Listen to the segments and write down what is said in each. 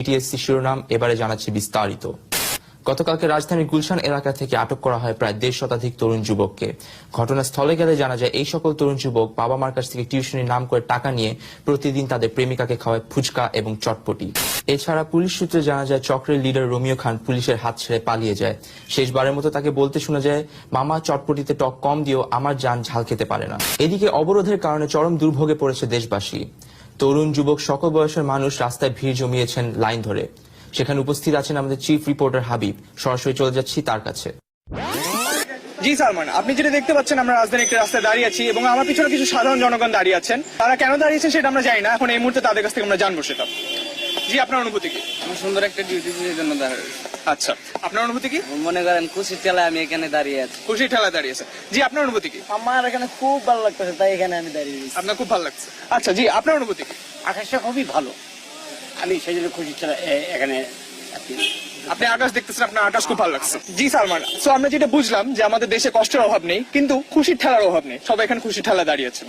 TSC শিরোনাম এবারে জানাচ্ছি বিস্তারিত। গতকালকে রাজধানীর গুলশান এলাকা থেকে আটক করা হয় প্রায় 1.5 শতাধিক তরুণ যুবককে। ঘটনাস্থলে গেলে জানা যায় এই সকল তরুণ যুবক বাবা মার কাছ থেকে টিউশনির নাম করে টাকা নিয়ে প্রতিদিন তাদের প্রেমিকাকে খাওয়ায় ফুচকা এবং চটপটি। এছাড়া পুলিশ সূত্রে জানা যায় চক্রের লিডার রোমিও খান পুলিশের হাত ছেড়ে পালিয়ে যায়। শেষবারের মতো তাকে বলতে শোনা যায়, মামা চটপটিতে টক কম দিও, আমার জান ঝাল খেতে পারে না। এদিকে অবরোধের কারণে চরম দুর্ভোগে পড়েছে দেশবাসী। তরুণ যুবক সকল বয়সের মানুষ রাস্তায় ভিড় জমিয়েছেন লাইন ধরে। সেখানে উপস্থিত আছেন আমাদের চিফ রিপোর্টার হাবিব। সরাসরি চলে যাচ্ছি তার কাছে। জি সালমান, আপনি যেটা দেখতে পাচ্ছেন আমরা রাজধানীর একটা রাস্তায় দাঁড়িয়ে আছি এবং আমার পিছনে কিছু সাধারণ জনগণ দাঁড়িয়ে আছেন। তারা কেন দাঁড়িয়েছেন সেটা আমরা জানি না, এখন এই মুহূর্তে তাদের কাছ থেকে আমরা জানবো সেটা। জি, আপনার অনুভূতি কি? আমার সুন্দর একটা ডিউটি সেই জন্য দাঁড়ায়। আচ্ছা, আপনার অনুভূতি কি? মনে করেন খুশির ঠেলায় আমি এখানে দাঁড়িয়ে আছি। খুশি ঠেলা দাঁড়িয়েছে। জি, আপনার অনুভূতি কি? আমার এখানে খুব ভালো লাগতেছে, তাই এখানে আমি দাঁড়িয়ে রয়েছি। আপনার খুব ভালো লাগছে। আচ্ছা জি, আপনার অনুভূতি কি? আকাশটা খুবই ভালো, আমি সেই জন্য খুশি এখানে। আপনি আকাশ দেখতেছেন, আপনার আকাশ খুব ভালো লাগছে। জি সালমান, সো আমরা যেটা বুঝলাম যে আমাদের দেশে কষ্টের অভাব নেই, কিন্তু খুশির ঠেলার অভাব নেই। সবাই এখানে খুশির ঠেলা দাঁড়িয়েছেন।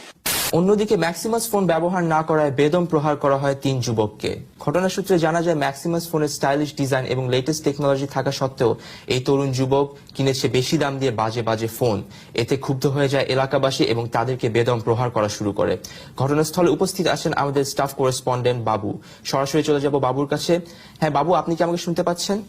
অন্যদিকে ম্যাক্সিমাস ফোন ব্যবহার না করায় বেদম প্রহার করা হয় 3 যুবককে। ঘটনা সূত্রে জানা যায় ম্যাক্সিমাস ফোনের স্টাইলিশ ডিজাইন এবং লেটেস্ট টেকনোলজি থাকা সত্ত্বেও এই তরুণ যুবক কিনেছে বেশি দাম দিয়ে বাজে বাজে ফোন। এতে ক্ষুব্ধ হয়ে যায় এলাকাবাসী এবং তাদেরকে বেদম প্রহার করা শুরু করে। ঘটনাস্থলে উপস্থিত আছেন আমাদের স্টাফ করেসপন্ডেন্ট বাবু। সরাসরি চলে যাব বাবুর কাছে। হ্যাঁ বাবু, আপনি কি আমাকে শুনতে পাচ্ছেন?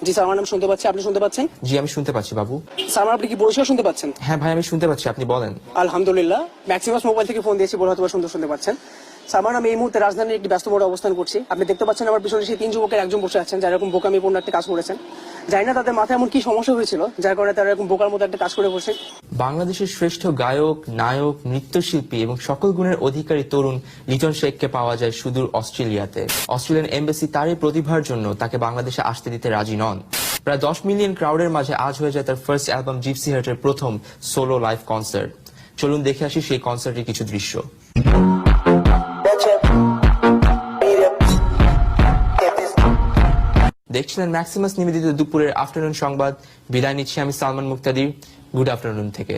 জি সালমান, আমি শুনতে পাচ্ছি। আপনি শুনতে পাচ্ছেন? জি, আমি শুনতে পাচ্ছি বাবু। সালমান, আপনি কি বরিশাল শুনতে পাচ্ছেন? হ্যাঁ ভাই, আমি শুনতে পাচ্ছি, আপনি বলেন। আলহামদুলিল্লাহ, ম্যাক্সিমাস মোবাইল থেকে ফোন দিয়েছি বলে হয়তো সুন্দর শুনতে পাচ্ছেন। সালমান, আমি এই মুহূর্তে রাজধানীর একটি ব্যস্ত মোড়ে অবস্থান করছি। আপনি দেখতে পাচ্ছেন আমার পিছনে সেই 3 যুবকের একজন বসে আছেন যারা এরকম বোকামিপূর্ণ একটা কাজ করেছেন। জানি না তাদের মাথায় এমন কি সমস্যা হয়েছিল যার কারণে তারা এরকম বোকার মতো একটা কাজ করে বসে। বাংলাদেশের শ্রেষ্ঠ গায়ক, নায়ক, নৃত্যশিল্পী এবং সকল গুণের অধিকারী তরুণ লিটন শেখকে পাওয়া যায় সুদূর অস্ট্রেলিয়াতে। অস্ট্রেলিয়ান এমবাসি তারই প্রতিভার জন্য তাকে বাংলাদেশে আসতে দিতে রাজি নন। প্রায় 10 মিলিয়ন ক্রাউডের মাঝে আজ হয়ে যায় তার ফার্স্ট অ্যালবাম জিপসি হার্টের প্রথম সোলো লাইভ কনসার্ট। চলুন দেখে আসি সেই কনসার্টের কিছু দৃশ্য। দেখছিলেন ম্যাক্সিমাস নিবেদিত দুপুরের আফটারনুন সংবাদ। বিদায় নিচ্ছি আমি সালমান মুক্তাদির। গুড আফটারনুন থেকে।